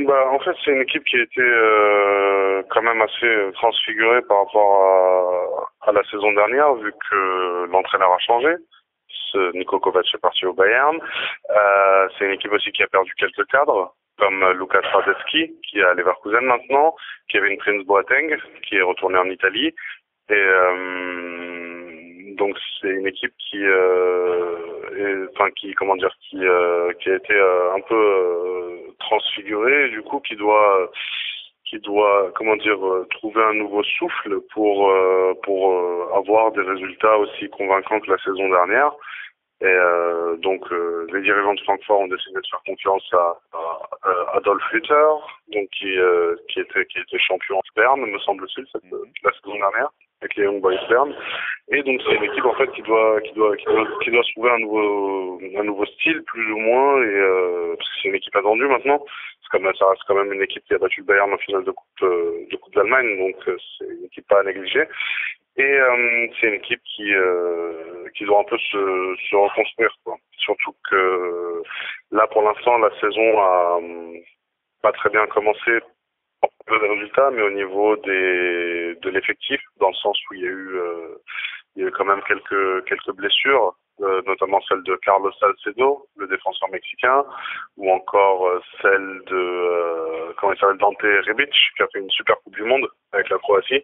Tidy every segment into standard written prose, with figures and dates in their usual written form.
En fait, c'est une équipe qui a été quand même assez transfigurée par rapport à la saison dernière, vu que l'entraîneur a changé. Niko Kovac est parti au Bayern. C'est une équipe aussi qui a perdu quelques cadres, comme Lukas Hradecky, qui est à Leverkusen maintenant, Kevin Prince Boateng, qui est retourné en Italie. Et donc c'est une équipe qui a été un peu transfigurée, du coup qui doit trouver un nouveau souffle pour avoir des résultats aussi convaincants que la saison dernière. Et les dirigeants de Francfort ont décidé de faire confiance à Adolf Hütter, donc qui était champion en Berne, me semble-t-il, la saison dernière, avec les Young Boys Berne. Et donc c'est une équipe en fait qui doit trouver un nouveau style plus ou moins, et parce que c'est une équipe attendue maintenant. Ça reste quand même une équipe qui a battu le Bayern en finale de coupe d'Allemagne, donc c'est une équipe pas à négliger. Et c'est une équipe qui doit un peu se reconstruire, quoi. Surtout que là, pour l'instant, la saison a pas très bien commencé en termes de résultats, mais au niveau de l'effectif, dans le sens où il y a eu quand même quelques blessures, notamment celle de Carlos Salcedo, le défenseur mexicain, ou encore celle de Dante Rebic, qui a fait une super Coupe du Monde avec la Croatie,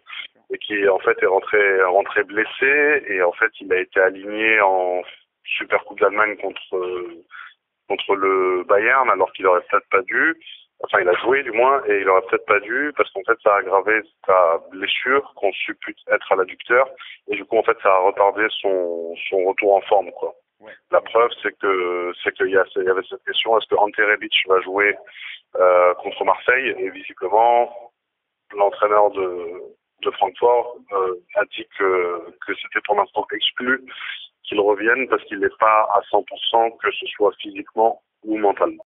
et qui en fait est rentré blessé, et en fait il a été aligné en Super Coupe d'Allemagne contre le Bayern, alors qu'il aurait peut-être pas dû. Enfin, il a joué du moins, et il aurait peut-être pas dû, parce qu'en fait ça a aggravé sa blessure qu'on suppute être à l'adducteur, et du coup en fait ça a retardé son retour en forme, quoi. Ouais. La preuve, c'est qu'il y avait cette question, est-ce que Ante Rebic va jouer contre Marseille? Et visiblement l'entraîneur de Francfort a dit que c'était pour l'instant exclu qu'il revienne, parce qu'il n'est pas à 100%, que ce soit physiquement ou mentalement.